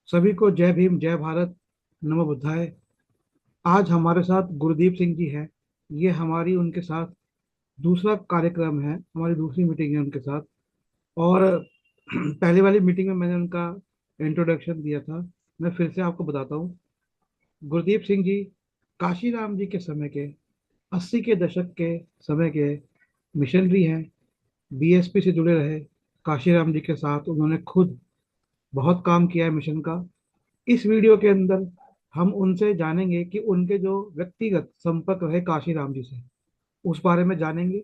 सभी को जय भीम, जय भारत, नमो बुद्धाय। आज हमारे साथ गुरदीप सिंह जी हैं। ये हमारी उनके साथ दूसरा कार्यक्रम है, हमारी दूसरी मीटिंग है उनके साथ। और पहली वाली मीटिंग में मैंने उनका इंट्रोडक्शन दिया था। मैं फिर से आपको बताता हूँ। गुरदीप सिंह जी काशीराम जी के समय के 80 के दशक के समय के मिशनरी हैं। बीएसपी से जुड़े रहे, काशीराम जी के साथ उन्होंने खुद बहुत काम किया है मिशन का। इस वीडियो के अंदर हम उनसे जानेंगे कि उनके जो व्यक्तिगत संपर्क रहे काशीराम जी से, उस बारे में जानेंगे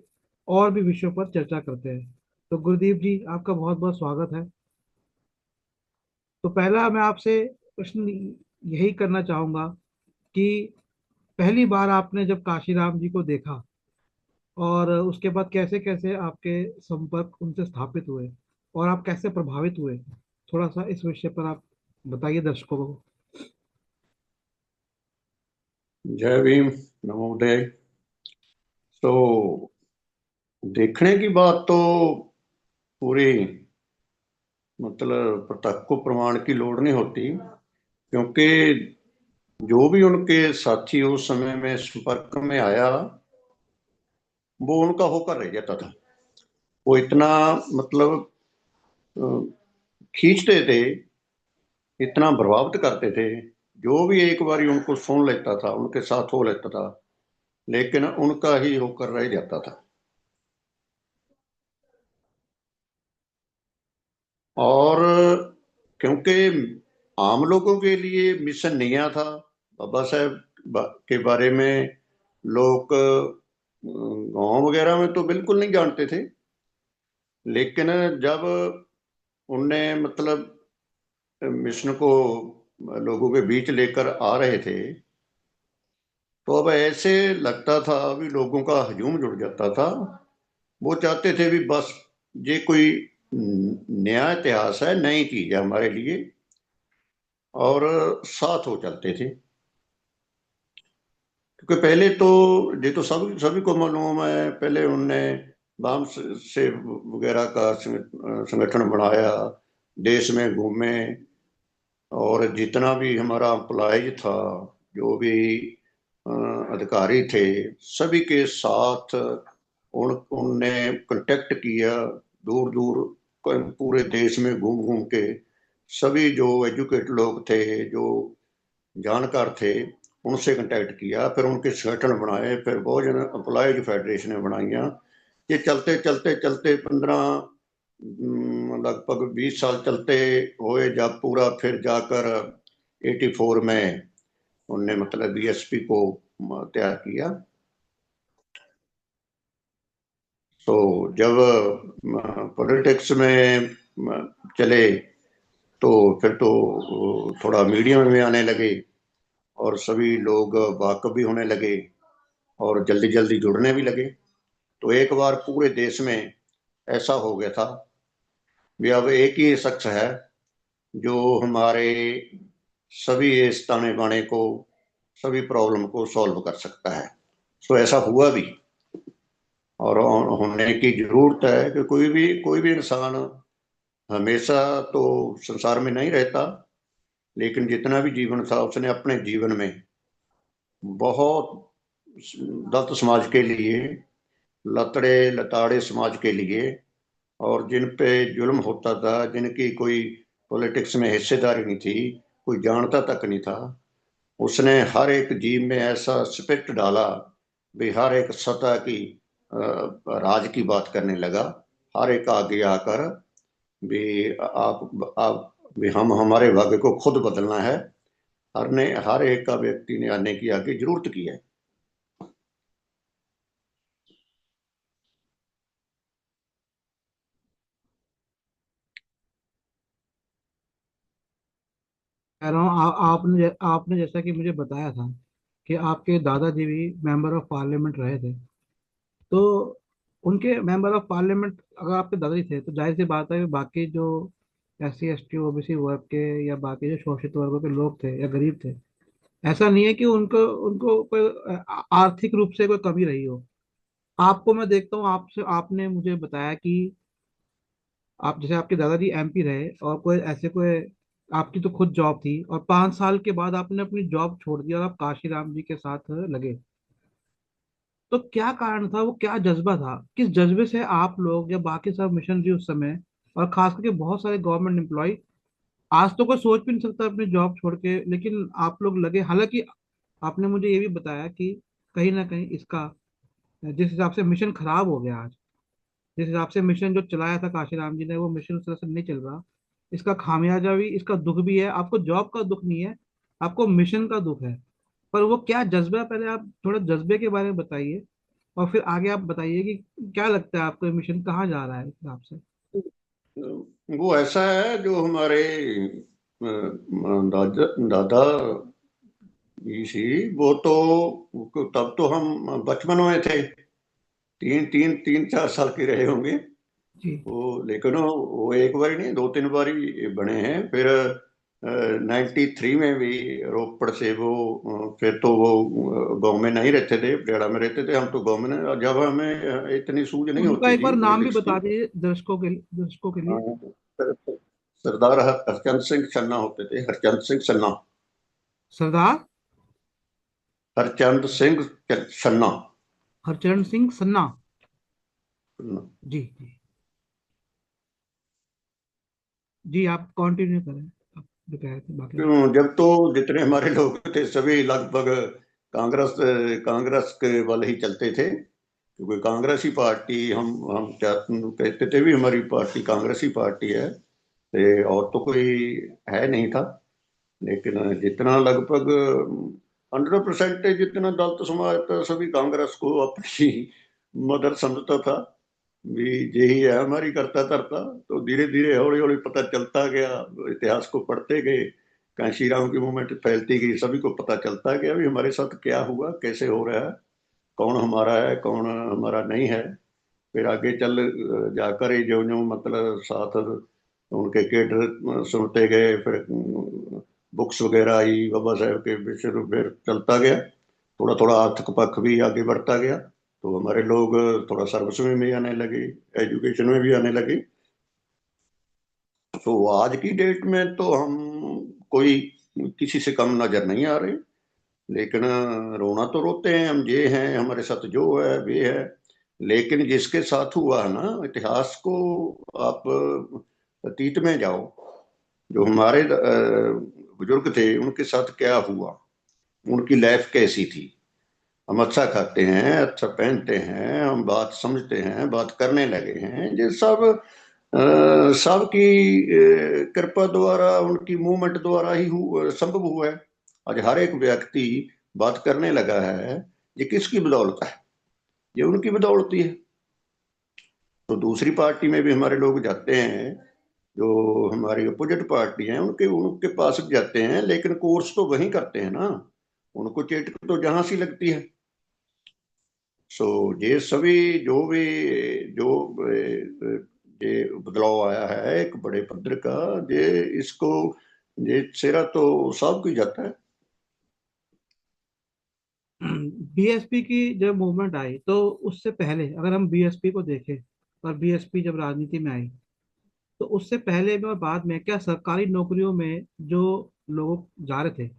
और भी विषयों पर चर्चा करते हैं। तो गुरदीप जी, आपका बहुत बहुत स्वागत है। तो पहला मैं आपसे प्रश्न यही करना चाहूंगा कि पहली बार आपने जब काशीराम जी को देखा और उसके बाद कैसे कैसे आपके संपर्क उनसे स्थापित हुए और आप कैसे प्रभावित हुए, थोड़ा सा इस विषय पर आप बताइए दर्शकों को। जय भीम। नवोदय। तो देखने की बात तो पूरी मतलब प्रत्यक्ष को प्रमाण की लोड़ नहीं होती, क्योंकि जो भी उनके साथी उस समय में संपर्क में आया वो उनका होकर रह जाता था। वो इतना मतलब अ, खींचते थे, इतना प्रभावित करते थे। जो भी एक बारी उनको सुन लेता था, उनके साथ हो लेता था, लेकिन उनका ही होकर रह जाता था। और क्योंकि आम लोगों के लिए मिशन नया था, बाबा साहेब के बारे में लोग गांव वगैरह में तो बिल्कुल नहीं जानते थे। लेकिन जब उनने मतलब मिशन को लोगों के बीच लेकर आ रहे थे, तो अब ऐसे लगता था, अभी लोगों का हजूम जुड़ जाता था। वो चाहते थे भी बस ये कोई नया इतिहास है, नई चीज है हमारे लिए, और साथ हो चलते थे। क्योंकि पहले तो ये तो सभी सभी को मालूम है, पहले उनने वाम से वगैरह का संगठन बनाया, देश में घूमे, और जितना भी हमारा एम्प्लॉयज था, जो भी अ, अधिकारी थे, सभी के साथ उनने कांटेक्ट किया। दूर दूर पूरे देश में घूम घूम के सभी जो एजुकेटेड लोग थे, जो जानकार थे, उनसे कांटेक्ट किया। फिर उनके संगठन बनाए, फिर बहुजन अप्लाइड फेडरेशन बनाइया। ये चलते चलते चलते 15 लगभग 20 साल चलते हुए, जब पूरा फिर जाकर 84 में उनने मतलब बीएसपी को तैयार किया। तो जब पॉलिटिक्स में चले, तो फिर तो थोड़ा मीडिया में आने लगे, और सभी लोग वाकफ भी होने लगे, और जल्दी जल्दी जुड़ने भी लगे। तो एक बार पूरे देश में ऐसा हो गया था भी अब एक ही शख्स है जो हमारे सभी इस ताने बाने को, सभी प्रॉब्लम को सॉल्व कर सकता है। सो ऐसा हुआ भी, और होने की जरूरत है कि कोई भी इंसान हमेशा तो संसार में नहीं रहता। लेकिन जितना भी जीवन था, उसने अपने जीवन में बहुत दलित समाज के लिए, लतड़े लताड़े समाज के लिए, और जिन पे जुल्म होता था, जिनकी कोई पॉलिटिक्स में हिस्सेदारी नहीं थी, कोई जानता तक नहीं था, उसने हर एक जीव में ऐसा स्पिरिट डाला भी हर एक सतह की राज की बात करने लगा। हर एक आगे आकर भी आप भी हम हमारे भाग्य को खुद बदलना है। हर एक का व्यक्ति ने आने की आगे जरूरत की है। कह रहा हूँ आपने जैसा कि मुझे बताया था कि आपके दादाजी भी मेंबर ऑफ पार्लियामेंट रहे थे। तो उनके मेंबर ऑफ पार्लियामेंट अगर आपके दादाजी थे, तो जाहिर सी बात है कि बाकी जो SC ST OBC वर्ग के या बाकी जो शोषित वर्गों के लोग थे या गरीब थे, ऐसा नहीं है कि उनको उनको कोई आर्थिक रूप से कोई कमी रही हो। आपको मैं देखता हूँ, आपसे आपने मुझे बताया कि आप जैसे आपके दादाजी MP रहे और कोई ऐसे कोई आपकी तो खुद जॉब थी, और 5 साल के बाद आपने अपनी जॉब छोड़ दी और आप काशीराम जी के साथ लगे। तो क्या कारण था, वो क्या जज्बा था, किस जज्बे से आप लोग या बाकी सब मिशनरी उस समय, और खास करके बहुत सारे गवर्नमेंट एम्प्लॉय, आज तो कोई सोच भी नहीं सकता अपनी जॉब छोड़ के, लेकिन आप लोग लगे। हालांकि आपने मुझे ये भी बताया कि कहीं ना कहीं इसका, जिस हिसाब से मिशन खराब हो गया आज, जिस हिसाब से मिशन जो चलाया था काशीराम जी ने, वो मिशन उस तरह से नहीं चल रहा। इसका खामियाजा भी, इसका दुख भी है। आपको जॉब का दुख नहीं है, आपको मिशन का दुख है। पर वो क्या जज्बा है, पहले आप थोड़ा जज्बे के बारे में बताइए, और फिर आगे आप बताइए कि क्या लगता है आपको, ये मिशन कहाँ जा रहा है इस हिसाब से। वो ऐसा है जो हमारे दादा दादा जी सी, वो तो तब तो हम बचपन में थे, तीन तीन तीन चार साल के रहे होंगे जी। वो। लेकिन वो एक बार नहीं, दो तीन बार ही बने हैं। फिर 93 में भी रोपड़ से वो फिर तो वो गांव में नहीं रहते थे, पटियाला में रहते थे। हम तो गांव में जब हमें इतनी सूझ नहीं उनका होती एक थी बार नाम भी पॉलिटिक्स की। बता दीजिए दर्शकों के लिए। हाँ, सरदार हरचंद सिंह छन्ना होते थे, हरचंद सिंह छन्ना। सरदार हरचंद सिंह छन्ना। हरचरण सिंह सन्ना। जी जी। जी, आप कंटिन्यू करें, आप जो कह रहे थे बाकी। जब तो जितने हमारे लोग थे सभी लगभग कांग्रेस कांग्रेस के वाले ही चलते थे, क्योंकि कांग्रेस ही पार्टी हम कहते थे भी हमारी पार्टी कांग्रेस ही पार्टी है। और तो कोई है नहीं था। लेकिन जितना लगभग 100% जितना दलित समाज था सभी कांग्रेस को अपनी मदर समझता था भी। यही है हमारी करता धरता। तो धीरे धीरे हौली हौली पता चलता गया, इतिहास को पढ़ते गए, कांशीराम की मूवमेंट फैलती गई, सभी को पता चलता गया भी हमारे साथ क्या हुआ, कैसे हो रहा है, कौन हमारा है कौन हमारा नहीं है। फिर आगे चल जाकर ये जो जो मतलब साथ उनके केडर सुनते गए। फिर बुक्स वगैरह आई बाबा साहेब के विषय, फिर चलता गया। थोड़ा थोड़ा आर्थिक पक्ष भी आगे बढ़ता गया, तो हमारे लोग थोड़ा सर्विस में भी आने लगे, एजुकेशन में भी आने लगे। तो आज की डेट में तो हम कोई किसी से कम नजर नहीं आ रहे। लेकिन रोना तो रोते हैं हम, ये हैं हमारे साथ जो है वे है। लेकिन जिसके साथ हुआ है ना, इतिहास को आप अतीत में जाओ, जो हमारे बुजुर्ग थे उनके साथ क्या हुआ, उनकी लाइफ कैसी थी। हम अच्छा खाते हैं, अच्छा पहनते हैं, हम बात समझते हैं, बात करने लगे हैं, ये सब सबकी कृपा द्वारा, उनकी मूवमेंट द्वारा ही संभव हुआ है। आज हर एक व्यक्ति बात करने लगा है, ये किसकी बदौलत है? ये उनकी बदौलत ही है। तो दूसरी पार्टी में भी हमारे लोग जाते हैं, जो हमारी अपोजिट पार्टी है, उनके उनके पास भी जाते हैं, लेकिन कोर्स तो वही करते हैं ना, उनको चेट तो जहां सी लगती है। सो ये सभी जो भी जो ये बदलाव आया है एक बड़े पद्धर का, ये इसको ये सेरा तो सब को जाता है। बीएसपी की जब मूवमेंट आई, तो उससे पहले अगर हम बीएसपी को देखें, और बीएसपी जब राजनीति में आई, तो उससे पहले में और बाद में क्या सरकारी नौकरियों में जो लोग जा रहे थे,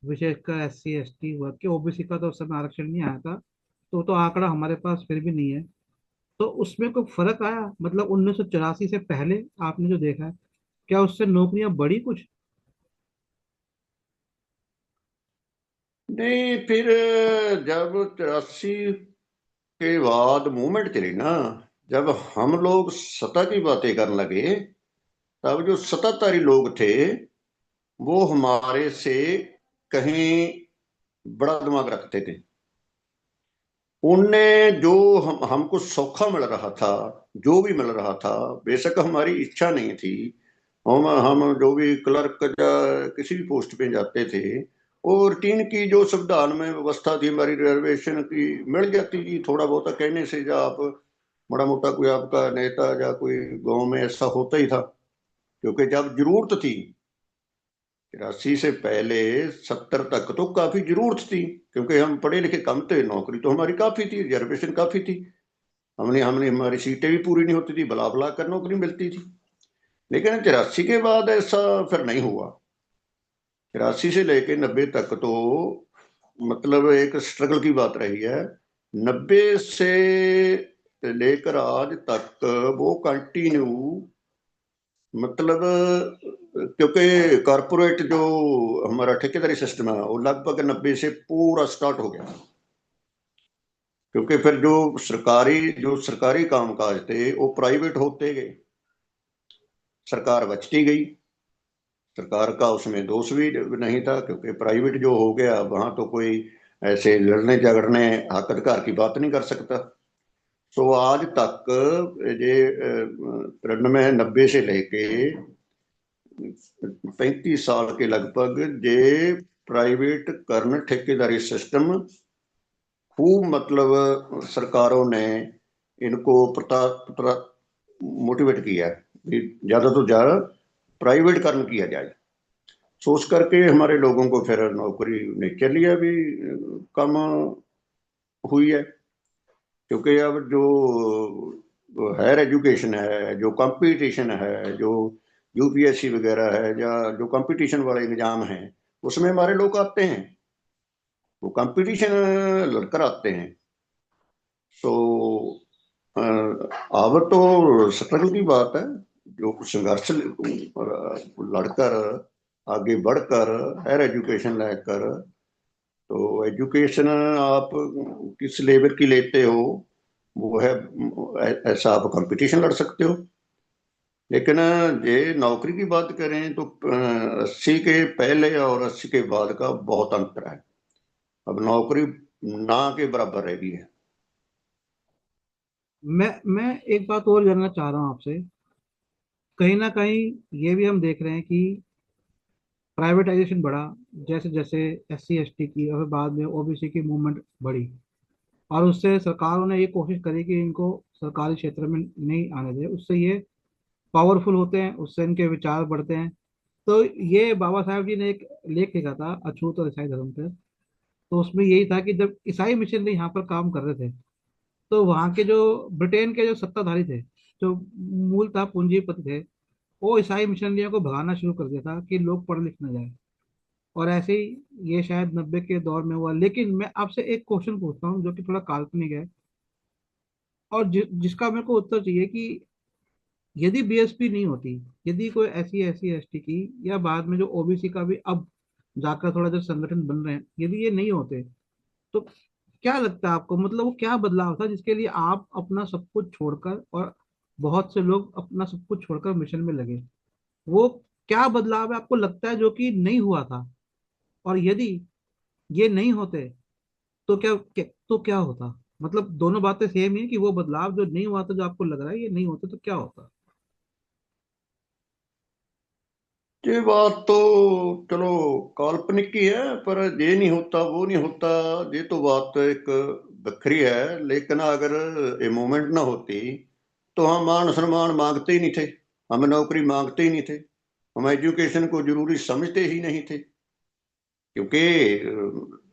विशेषकर SC ST वर्ग के, ओबीसी का तो उस समय आरक्षण नहीं आया था, तो आंकड़ा हमारे पास फिर भी नहीं है। तो उसमें कोई फर्क आया, मतलब 1984 से पहले आपने जो देखा है, क्या उससे नौकरियां बढ़ी कुछ? नहीं, फिर जब 83 के बाद मूवमेंट चली ना, जब हम लोग सत्ता की बातें करने लगे, तब जो सत्ताधारी लोग थे वो हमारे से कहीं बड़ा दिमाग रखते थे। उनने जो हमको सौखा मिल रहा था, जो भी मिल रहा था, बेशक हमारी इच्छा नहीं थी, हम जो भी क्लर्क या किसी भी पोस्ट पे जाते थे, और रूटीन की जो संविधान में व्यवस्था थी हमारी रिजर्वेशन की मिल जाती थी। थोड़ा बहुत कहने से, या आप बड़ा मोटा कोई आपका नेता या कोई गांव में ऐसा होता ही था, क्योंकि जब जरूरत थी 83 से पहले 70 तक तो काफी जरूरत थी, क्योंकि हम पढ़े लिखे कम थे, नौकरी तो हमारी काफी थी, रिजर्वेशन काफी थी। हमने हमने हमारी सीटें भी पूरी नहीं होती थी, भला भला कर नौकरी मिलती थी। लेकिन 83 के बाद ऐसा फिर नहीं हुआ। 83 से लेके 90 तक तो मतलब एक स्ट्रगल की बात रही है। 90 से लेकर आज तक वो कंटिन्यू, मतलब क्योंकि कारपोरेट जो हमारा ठेकेदारी सिस्टम है वो लगभग 90 से पूरा स्टार्ट हो गया। क्योंकि फिर जो सरकारी कामकाज थे वो प्राइवेट होते गए, सरकार बचती गई। सरकार का उसमें दोष भी नहीं था, क्योंकि प्राइवेट जो हो गया वहां तो कोई ऐसे लड़ने झगड़ने हक अधिकार की बात नहीं कर सकता। तो आज तक ये 93 से लेके 35 साल के लगभग ये प्राइवेट करण ठेकेदारी सिस्टम खूब, मतलब सरकारों ने इनको मोटिवेट किया है कि ज्यादा तो ज्यादा प्राइवेटकरण किया जाए। सोच करके हमारे लोगों को फिर नौकरी नेचर लिया भी कम हुई है। क्योंकि अब जो हायर एजुकेशन है, जो कंपटीशन है, जो यूपीएससी वगैरह है, या जो कंपटीशन वाले एग्जाम हैं, उसमें हमारे लोग आते हैं, वो कंपटीशन लड़कर आते हैं। तो अब तो स्ट्रगल की बात है, जो संघर्ष लड़कर आगे बढ़कर हायर एजुकेशन लेकर, तो एजुकेशन आप किस लेवल की लेते हो वो है, ऐसा आप कंपटीशन लड़ सकते हो। लेकिन ये नौकरी की बात करें तो 80 के पहले और 80 के बाद का बहुत अंतर है। अब नौकरी ना के बराबर रह गई है। मैं एक बात और जानना चाह रहा हूँ आपसे। कहीं ना कहीं ये भी हम देख रहे हैं कि प्राइवेटाइजेशन बढ़ा, जैसे जैसे SC ST की और बाद में OBC की मूवमेंट बढ़ी, और उससे सरकारों ने ये कोशिश करी कि इनको सरकारी क्षेत्र में नहीं आने दे। उससे ये पावरफुल होते हैं, उससे इनके विचार बढ़ते हैं। तो ये बाबा साहब जी ने एक लेख लिखा था अछूत और ईसाई धर्म पे। तो उसमें यही था कि जब ईसाई मिशनरी यहाँ पर काम कर रहे थे, तो वहाँ के जो ब्रिटेन के जो सत्ताधारी थे, जो मूलतः पूंजीपति थे, वो ईसाई मिशनरियों को भगाना शुरू कर दिया था कि लोग पढ़ लिख ना जाए। और ऐसे ही ये शायद 90 के दौर में हुआ। लेकिन मैं आपसे एक क्वेश्चन पूछता हूँ जो कि थोड़ा काल्पनिक है, और जिसका मेरे को उत्तर चाहिए कि यदि BSP नहीं होती, यदि कोई SC ST की, या बाद में जो OBC का भी अब जाकर थोड़ा जो संगठन बन रहे हैं, यदि ये नहीं होते, तो क्या लगता है आपको, मतलब वो क्या बदलाव था जिसके लिए आप अपना सब कुछ छोड़कर, और बहुत से लोग अपना सब कुछ छोड़कर मिशन में लगे? वो क्या बदलाव है आपको लगता है जो कि नहीं हुआ था? और यदि ये नहीं होते तो तो क्या होता? मतलब दोनों बातें सेम ही है कि वो बदलाव जो नहीं हुआ था, जो आपको लग रहा है ये नहीं होता, तो क्या होता? ये बात तो चलो काल्पनिक ही है, पर ये नहीं होता वो नहीं होता, ये तो बात एक बखरी है। लेकिन अगर ये मूवमेंट ना होती तो हम मान सम्मान मांगते ही नहीं थे, हम नौकरी मांगते ही नहीं थे, हम एजुकेशन को जरूरी समझते ही नहीं थे। क्योंकि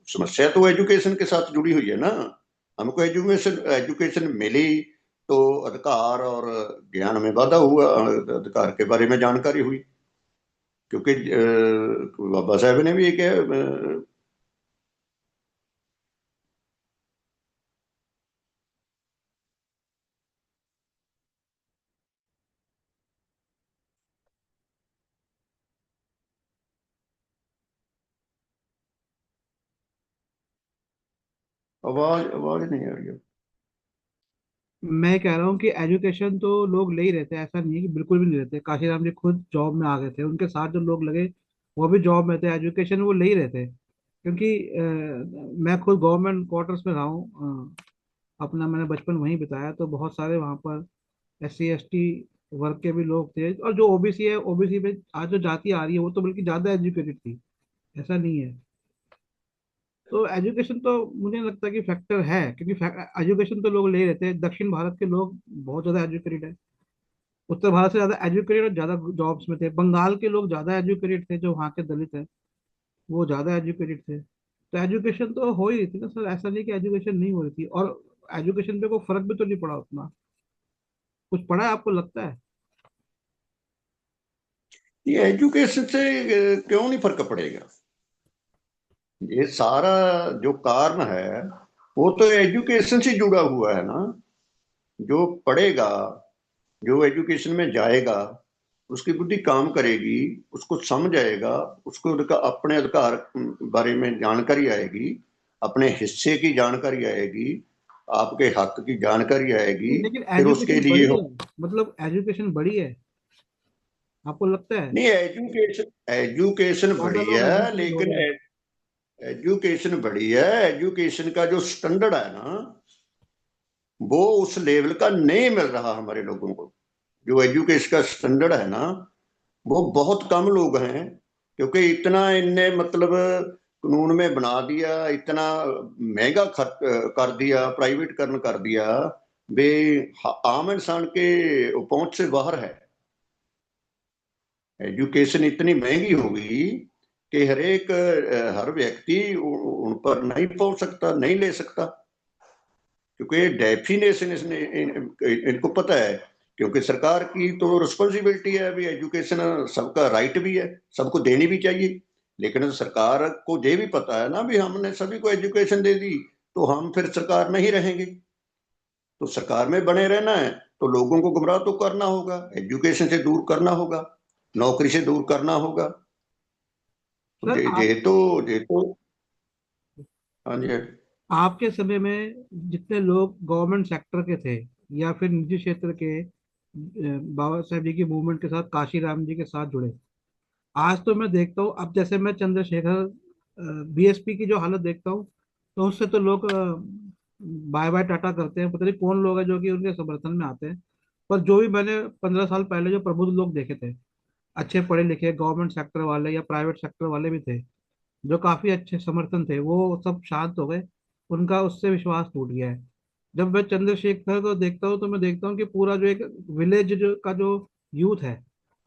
समस्या तो एजुकेशन के साथ जुड़ी हुई है ना। हमको एजुकेशन एजुकेशन मिली तो अधिकार और ज्ञान में वाधा हुआ, अधिकार के बारे में जानकारी हुई। क्योंकि बाबा साहब ने भी क्या आवाज आवाज नहीं आ रही है। मैं कह रहा हूँ कि एजुकेशन तो लोग ले ही रहते हैं, ऐसा नहीं है कि बिल्कुल भी नहीं रहते। काशीराम जी खुद जॉब में आ गए थे, उनके साथ जो लोग लगे वो भी जॉब में थे, एजुकेशन वो ले ही रहते हैं। क्योंकि मैं खुद गवर्नमेंट क्वार्टर्स में रहा हूँ, अपना मैंने बचपन वहीं बिताया, तो बहुत सारे वहाँ पर SC ST वर्ग के भी लोग थे। और जो OBC है, OBC में आज जो जाति आ रही है वो तो बल्कि ज्यादा एजुकेटेड थी, ऐसा नहीं है। तो एजुकेशन तो मुझे नहीं लगता कि फैक्टर है, क्योंकि एजुकेशन तो लोग ले रहते हैं। दक्षिण भारत के लोग बहुत ज्यादा एजुकेटेड है, उत्तर भारत से ज्यादा एजुकेटेड और ज्यादा जॉब्स में थे। बंगाल के लोग ज्यादा एजुकेटेड थे, जो वहाँ के दलित है वो ज्यादा एजुकेटेड थे। तो एजुकेशन तो हो ही रही थी ना सर, ऐसा नहीं कि एजुकेशन नहीं हो रही थी। और एजुकेशन पे कोई फर्क भी तो नहीं पड़ा उतना। कुछ पड़ा है आपको लगता है? ये एजुकेशन से क्यों नहीं फर्क पड़ेगा? ये सारा जो कारण है वो तो एजुकेशन से जुड़ा हुआ है ना। जो पढ़ेगा, जो एजुकेशन में जाएगा, उसकी बुद्धि काम करेगी, उसको समझ आएगा, उसको अपने अधिकार बारे में जानकारी आएगी, अपने हिस्से की जानकारी आएगी, आपके हक की जानकारी आएगी। लेकिन फिर उसके एजुकेशन लिए बड़ी है, मतलब एजुकेशन बड़ी है, आपको लगता है? नहीं, एजुकेशन एजुकेशन ज्यादा बड़ी लोग है, एजुकेटेड हो लेकिन रहे हैं। एजुकेशन बड़ी है, एजुकेशन का जो स्टैंडर्ड है ना, वो उस लेवल का नहीं मिल रहा हमारे लोगों को। जो एजुकेशन का स्टैंडर्ड है ना, वो बहुत कम लोग हैं। क्योंकि इतना इनने मतलब कानून में बना दिया, इतना महंगा खर्च कर दिया, प्राइवेटकरण कर दिया, वे आम इंसान के पहुंच से बाहर है। एजुकेशन इतनी महंगी हो गई कि हर व्यक्ति उन पर नहीं पहुंच सकता, नहीं ले सकता। क्योंकि डेफिनेशन इनको पता है। क्योंकि सरकार की तो रिस्पॉन्सिबिलिटी है अभी, एजुकेशन सबका राइट भी है, सबको देनी भी चाहिए। लेकिन सरकार को ये भी पता है ना भी हमने सभी को एजुकेशन दे दी तो हम फिर सरकार में ही रहेंगे। तो सरकार में बने रहना है तो लोगों को गुमराह तो करना होगा, एजुकेशन से दूर करना होगा, नौकरी से दूर करना होगा। तो सर ये तो हाँ जी। आपके समय में जितने लोग गवर्नमेंट सेक्टर के थे या फिर निजी क्षेत्र के, बाबा साहेब जी की मूवमेंट के साथ, काशी राम जी के साथ जुड़े, आज तो मैं देखता हूँ, अब जैसे मैं चंद्रशेखर बीएसपी की जो हालत देखता हूँ, तो उससे तो लोग बाय बाय टाटा करते हैं। पता नहीं कौन लोग हैं जो कि उनके समर्थन में आते हैं। पर जो भी मैंने 15 साल पहले जो प्रबुद्ध लोग देखे थे, अच्छे पढ़े लिखे गवर्नमेंट सेक्टर वाले या प्राइवेट सेक्टर वाले भी थे, जो काफी अच्छे समर्थन थे, वो सब शांत हो गए। उनका उससे विश्वास टूट गया है। जब मैं चंद्रशेखर को देखता हूँ तो मैं देखता हूँ कि पूरा जो एक विलेज का जो यूथ है,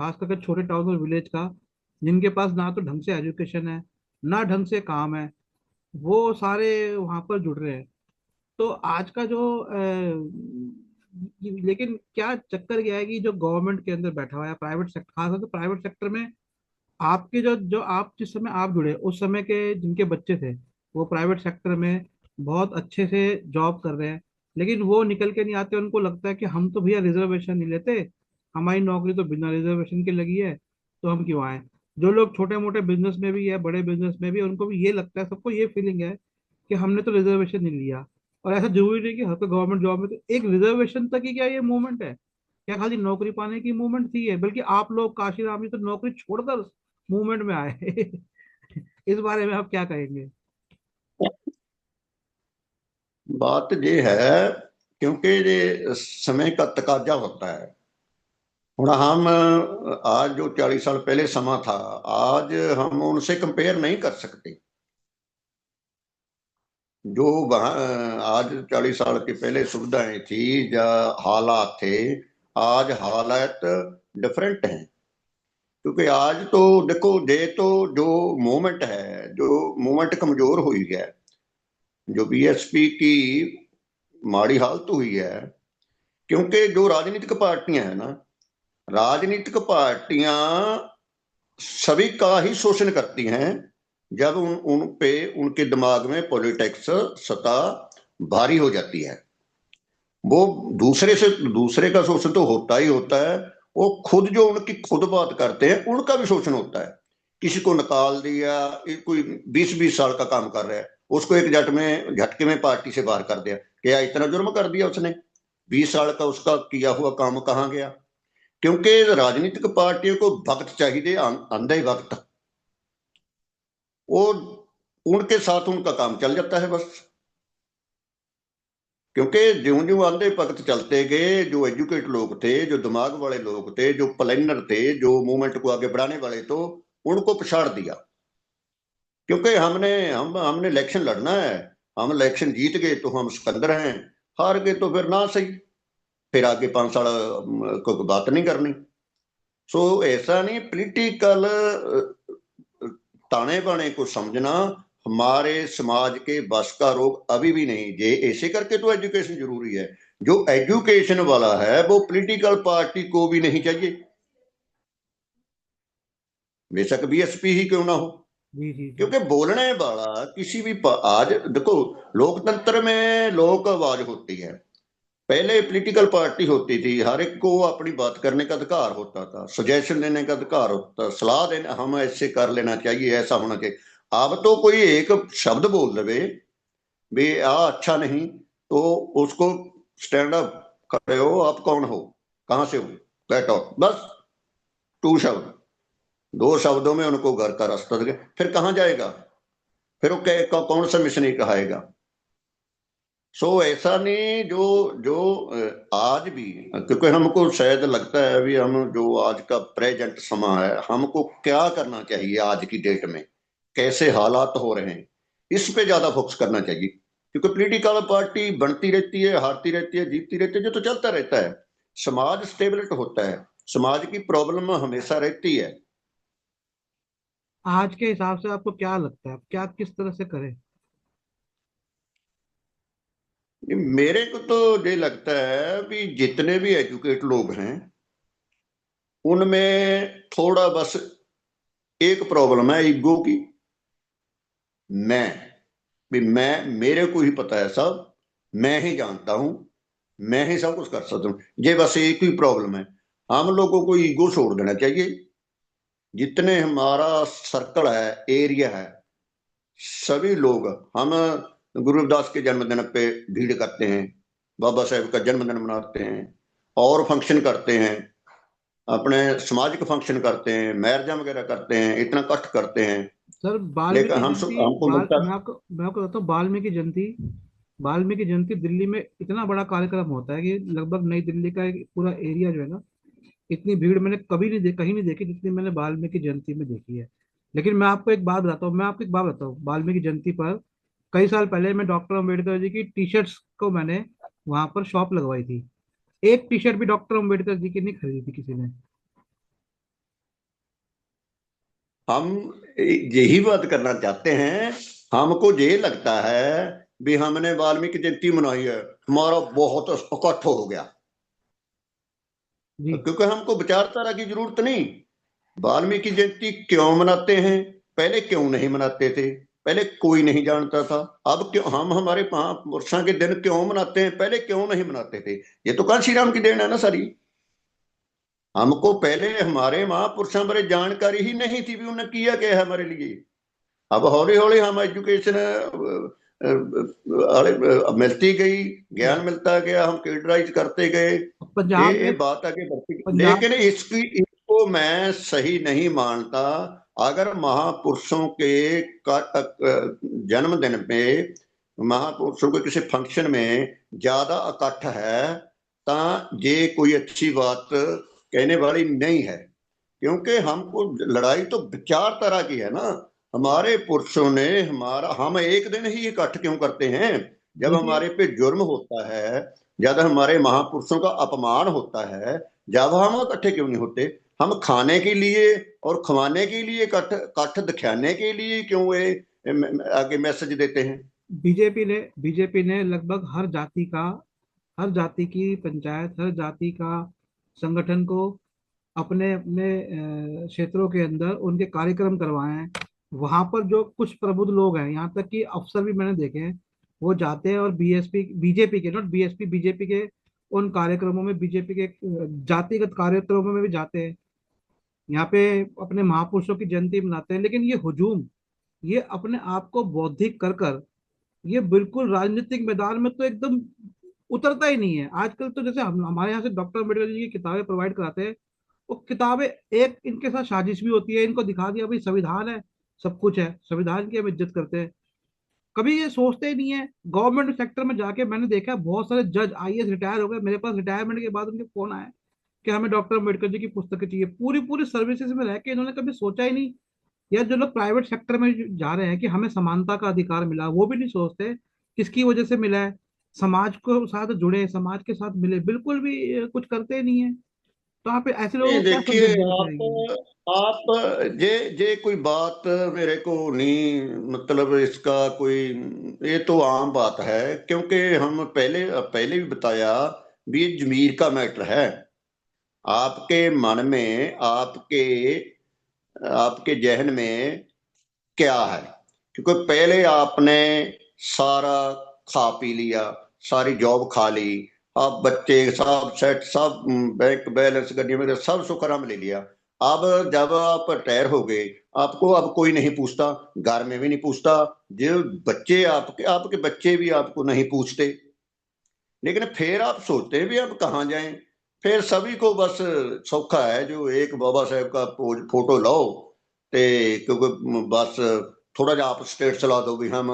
खास करके छोटे टाउन और विलेज का, जिनके पास ना तो ढंग से एजुकेशन है, ना ढंग से काम है, वो सारे वहां पर जुड़ रहे हैं। तो आज का जो लेकिन क्या चक्कर क्या है कि जो गवर्नमेंट के अंदर बैठा हुआ है, प्राइवेट सेक्टर, खासकर प्राइवेट सेक्टर में, आपके जो जो आप जिस समय आप जुड़े उस समय के जिनके बच्चे थे, वो प्राइवेट सेक्टर में बहुत अच्छे से जॉब कर रहे हैं। लेकिन वो निकल के नहीं आते, उनको लगता है कि हम तो भैया रिजर्वेशन नहीं लेते, हमारी नौकरी तो बिना रिजर्वेशन के लगी है, तो हम क्यों आए। जो लोग छोटे मोटे बिजनेस में भी है, बड़े बिजनेस में भी, उनको भी ये लगता है, सबको ये फीलिंग है कि हमने तो रिजर्वेशन नहीं लिया। और ऐसा जरूरी नहीं कि हर कोई गवर्नमेंट जॉब में, तो एक रिजर्वेशन तक ही क्या ये मूवमेंट है? क्या खाली नौकरी पाने की मूवमेंट थी? है बल्कि आप लोग, काशी राम जी तो नौकरी छोड़कर मूवमेंट में आए। इस बारे में आप क्या कहेंगे? बात ये है, क्योंकि ये समय का तकाजा होता है। ਹੁਣ हम आज जो 40 साल पहले समा था, आज हम उनसे कंपेयर नहीं कर सकते। जो वहाँ आज 40 साल के पहले सुविधाएं थी या हालात थे, आज हालात डिफरेंट हैं। क्योंकि आज तो देखो, ये तो जो मूवमेंट है, जो मूवमेंट कमजोर हुई है, जो बीएसपी की माड़ी हालत हुई है। क्योंकि जो राजनीतिक पार्टियां हैं ना, राजनीतिक पार्टियां सभी का ही शोषण करती हैं। जब उन पे उनके दिमाग में पॉलिटिक्स सत्ता भारी हो जाती है, वो दूसरे का शोषण तो होता ही होता है। वो खुद जो उनकी खुद बात करते हैं उनका भी शोषण होता है। किसी को निकाल दिया, कोई 20-20 साल का काम कर रहा है, उसको एक झटके में पार्टी से बाहर कर दिया। क्या इतना जुर्म कर दिया उसने? 20 साल का उसका किया हुआ काम कहाँ गया? क्योंकि राजनीतिक पार्टियों को वक्त चाहिए, अंधे वक्त। वो उनके साथ उनका काम चल जाता है बस। क्योंकि ज्यों ज्यों आंधे वक्त चलते गए, जो एजुकेट लोग थे, जो दिमाग वाले लोग थे, जो प्लानर थे, जो मूवमेंट को आगे बढ़ाने वाले, तो उनको पछाड़ दिया। क्योंकि हमने इलेक्शन लड़ना है, हम इलेक्शन जीत गए तो हम सिकंदर हैं, हार गए तो फिर ना सही, फिर आगे 5 साल को बात नहीं करनी। सो ऐसा नहीं, पॉलिटिकल ताने बाने को समझना हमारे समाज के बस का रोग अभी भी नहीं। ये ऐसे करके तो एजुकेशन जरूरी है। जो एजुकेशन वाला है वो पॉलिटिकल पार्टी को भी नहीं चाहिए। बेशक बीएसपी ही क्यों ना हो। जी जी जी। क्योंकि बोलने वाला किसी भी आज देखो, लोकतंत्र में लोक आवाज होती है। पहले पॉलिटिकल पार्टी होती थी, हर एक को अपनी बात करने का अधिकार होता था, सजेशन देने का अधिकार होता था, सलाह देने, हम ऐसे कर लेना चाहिए, ऐसा होना चाहिए। अब तो कोई एक शब्द बोल दे भी आ अच्छा नहीं, तो उसको स्टैंड अप खड़े हो, आप कौन हो, कहां से हो, गेट आउट, बस 2 शब्द, 2 शब्दों में उनको घर का रास्ता दे, फिर कहाँ जाएगा, फिर वो कौन सा मिशन कहाएगा। सो ऐसा नहीं, जो जो आज भी, क्योंकि हमको शायद लगता है अभी हम जो आज का प्रेजेंट समा है, हमको क्या करना चाहिए आज की डेट में, कैसे हालात हो रहे हैं, इस पे ज्यादा फोकस करना चाहिए। क्योंकि पॉलिटिकल पार्टी बनती रहती है, हारती रहती है, जीतती रहती है, जो तो चलता रहता है। समाज स्टेबल होता है, समाज की प्रॉब्लम हमेशा रहती है। आज के हिसाब से आपको क्या लगता है, आप क्या किस तरह से करें? मेरे को तो ये लगता है भी जितने भी एजुकेट लोग हैं, उनमें थोड़ा बस एक प्रॉब्लम है ईगो की। मैं भी मैं मेरे को ही पता है सब, मैं ही जानता हूं, मैं ही सब कुछ कर सकता हूँ, ये बस एक ही प्रॉब्लम है। हम लोगों को ईगो छोड़ देना चाहिए। जितने हमारा सर्कल है, एरिया है, सभी लोग, हम गुरु रविदास के जन्मदिन पे भीड़ करते हैं, बाबा साहेब का जन्मदिन मनाते हैं, और फंक्शन करते हैं, अपने सामाजिक फंक्शन करते हैं, मैरिजा वगैरह करते हैं, इतना कष्ट करते हैं। सर लेकिन वाल्मीकि जयंती, हमको लगता मैं आपको बताता हूँ, वाल्मीकि जयंती दिल्ली में इतना बड़ा कार्यक्रम होता है कि लगभग नई दिल्ली का एक पूरा एरिया जो है ना, इतनी भीड़ मैंने कभी नहीं कहीं नहीं देखी जितनी मैंने वाल्मीकि जयंती में देखी है। लेकिन मैं आपको एक बात बताता हूँ, वाल्मीकि जयंती पर कई साल पहले मैं डॉक्टर अम्बेडकर जी की टी शर्ट्स को मैंने वहां पर शॉप लगवाई थी। एक टी शर्ट भी डॉक्टर अम्बेडकर जी की नहीं खरीदी थी किसी ने। हम यही बात करना चाहते हैं। हमको ये लगता है भी हमने वाल्मीकि जयंती मनाई है, हमारा बहुत इकट्ठ हो गया, जी क्योंकि हमको विचारधारा की जरूरत नहीं। वाल्मीकि जयंती क्यों मनाते हैं, पहले क्यों नहीं मनाते थे, पहले कोई नहीं जानता था। अब क्यों हम हमारे महापुरुषों के दिन क्यों मनाते हैं, पहले क्यों नहीं मनाते थे। ये तो कांशी राम की देन है ना सारी। हमको पहले हमारे महापुरुषों बारे जानकारी ही नहीं थी भी उन्होंने किया क्या है हमारे लिए। अब हौली हौली हम एजुकेशन मिलती गई, ज्ञान मिलता गया, हम कैडराइज करते गए, पंजाब ये में, बात आगे बढ़ती गई। पंजाब, लेकिन इसको मैं सही नहीं मानता। अगर महापुरुषों के जन्मदिन पे, महापुरुषों के किसी फंक्शन में ज्यादा इकट्ठ है, ता ये कोई अच्छी बात कहने वाली नहीं है। क्योंकि हमको लड़ाई तो विचारधारा की है ना। हमारे पुरुषों ने हमारा, हम एक दिन ही इकट्ठ क्यों करते हैं, जब देखिए, हमारे पे जुर्म होता है, जब हमारे महापुरुषों का अपमान होता है, जब हम इकट्ठे क्यों नहीं होते। हम खाने के लिए और खवाने के लिए इकट्ठ इकट्ठ दिखाने के लिए क्यों ये आगे मैसेज देते हैं। बीजेपी ने लगभग हर जाति की पंचायत, हर जाति का संगठन को अपने अपने क्षेत्रों के अंदर उनके कार्यक्रम करवाए हैं। वहां पर जो कुछ प्रबुद्ध लोग हैं, यहाँ तक कि अफसर भी मैंने देखे हैं, वो जाते हैं और बीजेपी के, नॉट बीएसपी, बीजेपी के उन कार्यक्रमों में, बीजेपी के जातिगत कार्यक्रमों में भी जाते हैं। यहाँ पे अपने महापुरुषों की जयंती मनाते हैं, लेकिन ये हुजूम, ये अपने आप को बौद्धिक कर कर, ये बिल्कुल राजनीतिक मैदान में तो एकदम उतरता ही नहीं है। आजकल तो जैसे हम हमारे यहाँ से डॉक्टर अम्बेडकर जी की किताबें प्रोवाइड कराते हैं, वो किताबें एक इनके साथ साजिश भी होती है। इनको दिखा दिया भाई संविधान है, सब कुछ है, संविधान की हम इज्जत करते हैं। कभी ये सोचते ही नहीं है। गवर्नमेंट सेक्टर में जाके मैंने देखा है, बहुत सारे जज आईएएस रिटायर हो गए, मेरे पास रिटायरमेंट के बाद उनके फोन आए कि हमें डॉक्टर अम्बेडकर जी की पुस्तकें चाहिए। पूरी पूरी सर्विसेज में रह के इन्होंने कभी सोचा ही नहीं। या जो लोग प्राइवेट सेक्टर में जा रहे हैं कि हमें समानता का अधिकार मिला, वो भी नहीं सोचते किसकी वजह से मिला है। समाज को साथ जुड़े, समाज के साथ मिले, बिल्कुल भी कुछ करते ही नहीं है। तो आप ऐसे लोगों नहीं को क्या देखिए, संदेश देना चाहेंगे? आप जे कोई बात मेरे को नहीं, मतलब इसका कोई, ये तो आम बात है। क्योंकि हम पहले पहले भी बताया भी ये जमीर का मैटर है। आपके मन में आपके आपके जहन में क्या है? क्योंकि पहले आपने सारा खा पी लिया, सारी जॉब खा ली, आप बच्चे सब सेट, सब बैंक बैलेंस गड्डी में सब सुखराम ले लिया। अब जब आप रिटायर हो गए, आपको अब कोई नहीं पूछता, घर में भी नहीं पूछता, जो बच्चे आपके आपके बच्चे भी आपको नहीं पूछते। लेकिन फिर आप सोचते हैं भी अब कहाँ जाएं। फिर सभी को बस सौखा है जो एक बाबा साहब का फोटो लाओ, ते क्योंकि बस थोड़ा जा आप स्टेट चला दो भी हम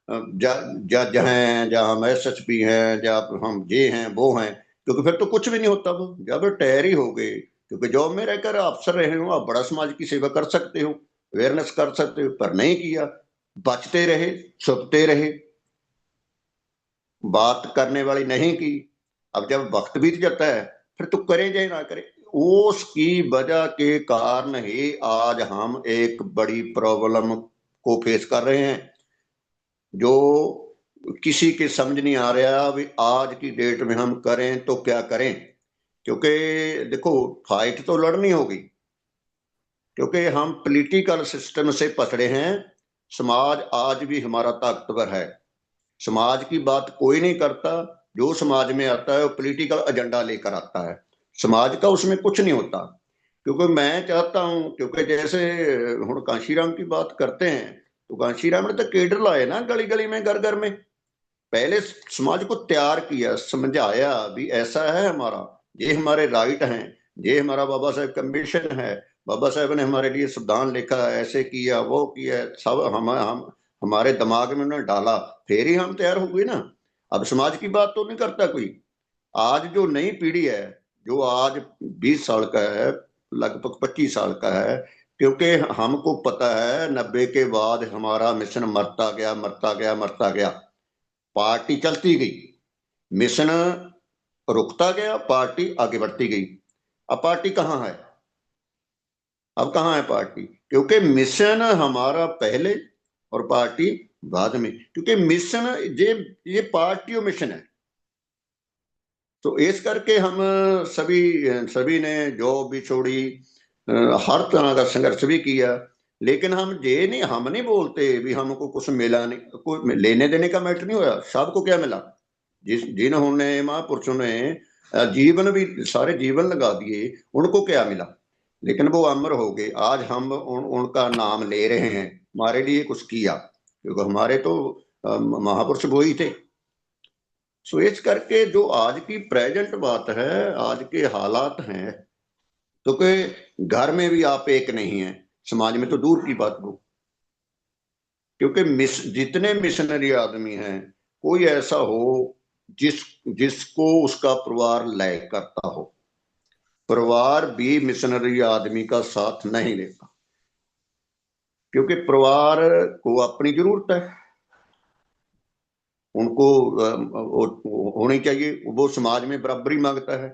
जज हैं, या हम SSP हैं, या हम ये हैं वो हैं। क्योंकि फिर तो कुछ भी नहीं होता। वो जब तैयार ही हो गए, क्योंकि जॉब में रहकर अफसर रहे हो, आप बड़ा समाज की सेवा कर सकते हो, अवेयरनेस कर सकते हो, पर नहीं किया। बचते रहे, छुपते रहे, बात करने वाली नहीं की। अब जब वक्त बीत जाता है, फिर तो करें चाहे ना करें। उसकी वजह के कारण ही आज हम एक बड़ी प्रॉब्लम को फेस कर रहे हैं, जो किसी के समझ नहीं आ रहा अभी आज की डेट में हम करें तो क्या करें। क्योंकि देखो, फाइट तो लड़नी होगी, क्योंकि हम पॉलिटिकल सिस्टम से पकड़े हैं। समाज आज भी हमारा ताकतवर है। समाज की बात कोई नहीं करता। जो समाज में आता है वो पॉलिटिकल एजेंडा लेकर आता है। समाज का उसमें कुछ नहीं होता। क्योंकि मैं चाहता हूं, क्योंकि जैसे हुण कांशीराम की बात करते हैं, तो कांशीराम ने तो केडर लाए ना गली गली में, घर घर में। पहले समाज को तैयार किया, समझाया भी ऐसा है हमारा, ये हमारे राइट हैं, ये हमारा बाबा साहेब का मिशन है, बाबा साहेब ने हमारे लिए संविधान लिखा है, ऐसे किया वो किया, सब हम हमारे दिमाग में उन्होंने डाला, फिर ही हम तैयार हो गए ना। अब समाज की बात तो नहीं करता कोई। आज जो नई पीढ़ी है, जो आज 20 साल का है, लगभग 25 साल का है, क्योंकि हमको पता है 90 के बाद हमारा मिशन मरता गया, मरता गया, मरता गया। पार्टी चलती गई, मिशन रुकता गया, पार्टी आगे बढ़ती गई। अब पार्टी कहाँ है? अब कहाँ है पार्टी? क्योंकि मिशन हमारा पहले और पार्टी बाद में। क्योंकि मिशन, ये पार्टी और मिशन है। तो इस करके हम सभी सभी ने जॉब भी छोड़ी, हर तरह का संघर्ष भी किया। लेकिन हम नहीं बोलते भी हमको कुछ मिला नहीं, कोई लेने देने का मैटर नहीं होया। सबको क्या मिला? जिन्होंने महापुरुषों ने जीवन भी, सारे जीवन लगा दिए, उनको क्या मिला? लेकिन वो अमर हो गए। आज हम उनका नाम ले रहे हैं, हमारे लिए कुछ किया, क्योंकि हमारे तो महापुरुष वो ही थे। सो इस करके जो आज की प्रेजेंट बात है, आज के हालात हैं, तो कि घर में भी आप एक नहीं है, समाज में तो दूर की बात हो। क्योंकि जितने मिशनरी आदमी हैं, कोई ऐसा हो जिसको उसका परिवार लायक करता हो। परिवार भी मिशनरी आदमी का साथ नहीं देता, क्योंकि परिवार को अपनी जरूरत है। उनको होनी चाहिए, वो समाज में बराबरी मांगता है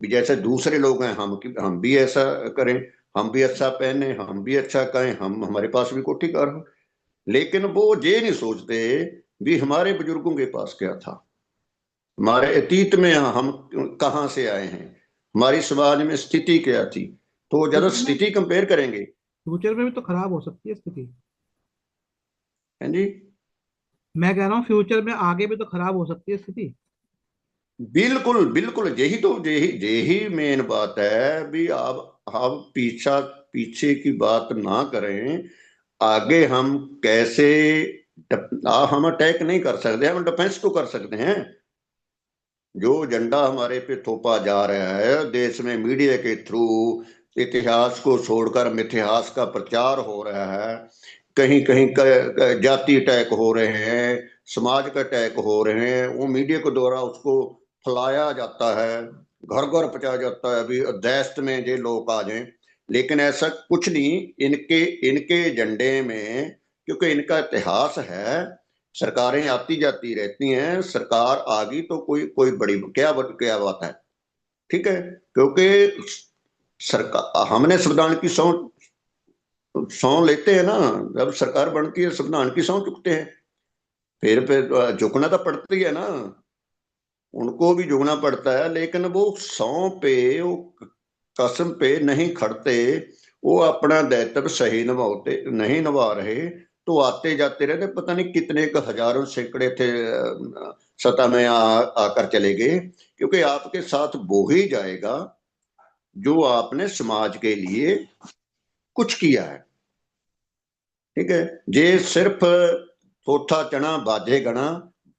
भी जैसे दूसरे लोग हैं, हम भी ऐसा करें, हम भी अच्छा पहने, हम भी अच्छा कहें, हम हमारे पास भी कोठी कार हो। लेकिन वो ये नहीं सोचते भी हमारे बुजुर्गों के पास क्या था, हमारे अतीत में हम कहाँ से आए हैं, हमारी समाज में स्थिति क्या थी। तो जब फ्यूचर में स्थिति कंपेयर करेंगे। फ्यूचर में भी तो खराब हो सकती है स्थिति। हैं जी? मैं कह रहा हूँ फ्यूचर में आगे भी तो खराब हो सकती है स्थिति। बिल्कुल बिल्कुल, यही मेन बात है भी। आप पीछे की बात ना करें। आगे हम कैसे हम अटैक नहीं कर सकते, हम डिफेंस तो कर सकते हैं। जो झंडा हमारे पे थोपा जा रहा है देश में मीडिया के थ्रू, इतिहास को छोड़कर मिथ्यास का प्रचार हो रहा है, कहीं कहीं जाति अटैक हो रहे हैं, समाज का अटैक हो रहे हैं, वो मीडिया के द्वारा उसको फैलाया जाता है, घर घर पहुंचाया जाता है अभी देश में ये लोग आ जाएं। लेकिन ऐसा कुछ नहीं। इनके इनके एजेंडे में, क्योंकि इनका इतिहास है, सरकारें आती जाती रहती हैं, सरकार आ गई तो कोई कोई बड़ी क्या बात है? ठीक है, क्योंकि सरकार, हमने संविधान की सौं सौं लेते हैं ना। जब सरकार बनती है संविधान की सौं चुकते हैं, फिर झुकना तो पड़ती है ना, उनको भी झुकना पड़ता है। लेकिन वो सौं पे, वो कसम पे नहीं खड़ते। वो अपना दायित्व सही निभाते नहीं निभा रहे, तो आते जाते रहते, पता नहीं कितने का हजारों सैकड़े थे सत्ता में आकर चले गए, क्योंकि आपके साथ वो ही जाएगा जो आपने समाज के लिए कुछ किया है। ठीक है। जे सिर्फ थोथा चना बाजे गना,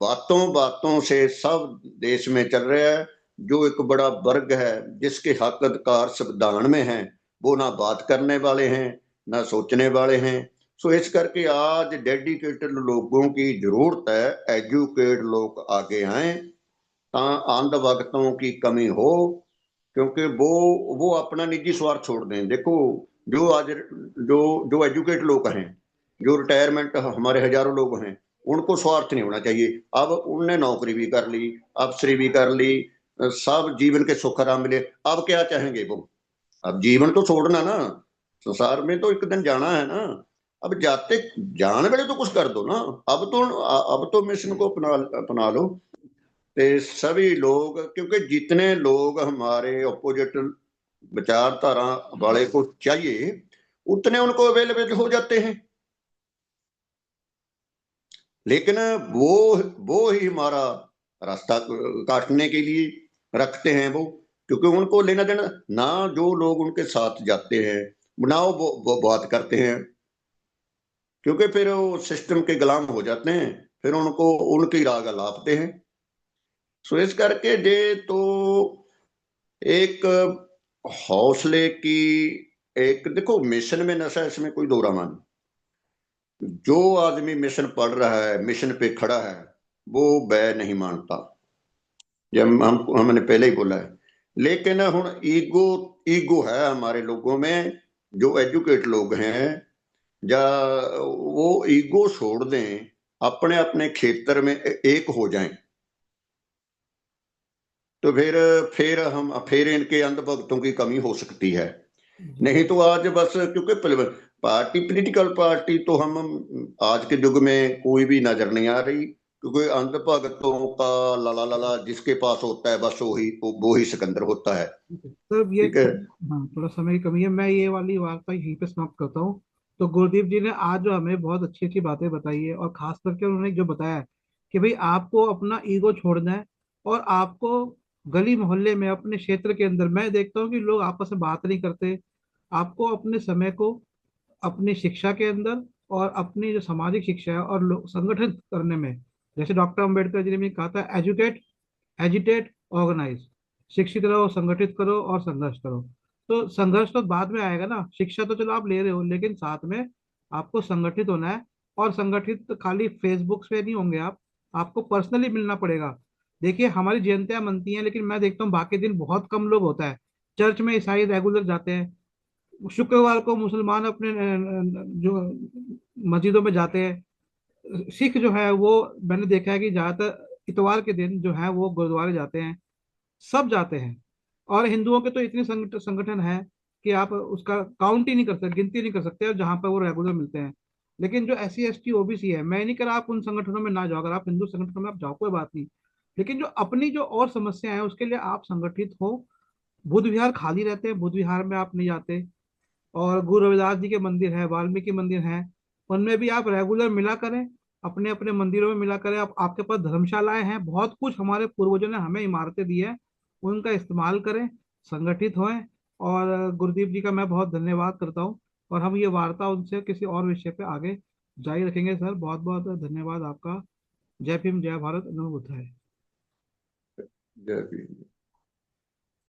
बातों बातों से सब देश में चल रहा है, जो एक बड़ा वर्ग है जिसके हक अधिकार संविधान में है, वो ना बात करने वाले हैं ना सोचने वाले हैं। सो इस करके आज डेडिकेटेड लोगों की जरूरत है, एजुकेट लोग आगे आए, ता अंध भगतों की कमी हो, क्योंकि वो अपना निजी स्वार्थ छोड़ दें। देखो, जो आज जो जो एजुकेट लोग हैं, जो रिटायरमेंट हमारे हजारों लोग हैं, उनको स्वार्थ नहीं होना चाहिए। अब उनने नौकरी भी कर ली, अफसरी भी कर ली, सब जीवन के सुख आराम मिले, अब क्या चाहेंगे वो? अब जीवन तो छोड़ना ना, संसार में तो एक दिन जाना है ना। अब जाते जाने वाले तो कुछ कर दो ना। अब तो मिशन को अपना अपना लो। ते सभी लोग, क्योंकि जितने लोग हमारे अपोजिट विचारधारा वाले को चाहिए, उतने उनको अवेलेबल हो जाते हैं। लेकिन वो वो ही हमारा रास्ता काटने के लिए रखते हैं वो, क्योंकि उनको लेना देना ना, जो लोग उनके साथ जाते हैं ना वो बात करते हैं, क्योंकि फिर वो सिस्टम के गुलाम हो जाते हैं, फिर उनको उनकी राग अलापते हैं। सो इस करके दे तो एक हौसले की, एक देखो, मिशन में नशा, इसमें कोई दो रामा नहीं। जो आदमी मिशन पढ़ रहा है, मिशन पे खड़ा है, वो वह नहीं मानता, जब हमने पहले ही बोला है। लेकिन हुन ईगो ईगो है हमारे लोगों में, जो एजुकेट लोग हैं, या वो ईगो छोड़ दें, अपने अपने क्षेत्र में एक हो जाएं, तो फिर इनके अंधभक्तों की कमी हो सकती है। जी नहीं तो आज बस, क्योंकि पार्टी, पॉलिटिकल पार्टी तो हम आज के युग में कोई भी नजर नहीं आ रही, क्योंकि अंधभक्तों का लाला लाला जिसके पास होता है, बस वो ही सिकंदर होता है। सर, ये ठीक है। हाँ, थोड़ा समय की कमी है, मैं ये वाली वार्ता यहीं पे समाप्त करता हूँ। तो गुरदीप जी ने आज जो हमें बहुत अच्छी अच्छी बातें बताई है, और खास करके उन्होंने जो बताया है कि भाई आपको अपना ईगो छोड़ना है, और आपको गली मोहल्ले में, अपने क्षेत्र के अंदर, मैं देखता हूँ कि लोग आपस में बात नहीं करते। आपको अपने समय को अपनी शिक्षा के अंदर, और अपनी जो सामाजिक शिक्षा है और संगठित करने में, जैसे डॉक्टर अंबेडकर जी ने भी कहा था, एजुकेट, एजिटेट, ऑर्गेनाइज। शिक्षित रहो, संगठित करो और संघर्ष करो। तो संघर्ष तो बाद में आएगा ना, शिक्षा तो चलो आप ले रहे हो, लेकिन साथ में आपको संगठित होना है। और संगठित तो खाली फेसबुक पे नहीं होंगे आप, आपको पर्सनली मिलना पड़ेगा। देखिए, हमारी जयंतियां मनती हैं, लेकिन मैं देखता हूँ बाकी दिन बहुत कम लोग होता है। चर्च में ईसाई रेगुलर जाते हैं, शुक्रवार को मुसलमान अपने जो मस्जिदों में जाते हैं, सिख जो है वो, मैंने देखा है कि ज्यादातर इतवार के दिन जो है वो गुरुद्वारे जाते हैं, सब जाते हैं। और हिंदुओं के तो इतने संगठन है कि आप उसका काउंट ही नहीं कर सकते, गिनती नहीं कर सकते, और जहाँ पर वो रेगुलर मिलते हैं। लेकिन जो SC ST OBC है, मैं नहीं कह रहा आप उन संगठनों में ना जाओ, अगर आप हिंदू संगठनों में आप जाओ कोई बात नहीं, लेकिन जो अपनी जो और समस्या है उसके लिए आप संगठित हो। बुद्ध विहार खाली रहते हैं, बुद्ध विहार में आप नहीं जाते। और गुरु रविदास जी के मंदिर है, वाल्मीकि मंदिर है, उनमें भी आप रेगुलर मिला करें, अपने अपने मंदिरों में मिला करें। आप, आपके पास धर्मशालाएं हैं, बहुत कुछ हमारे पूर्वजों ने हमें इमारतें दी है, उनका इस्तेमाल करें, संगठित हों। और गुरुदीप जी का मैं बहुत धन्यवाद करता हूँ, और हम ये वार्ता उनसे किसी और विषय पे आगे जारी रखेंगे। सर, बहुत बहुत धन्यवाद आपका। जय भीम, जय भारत, नमो बुद्धाय। जय भीम।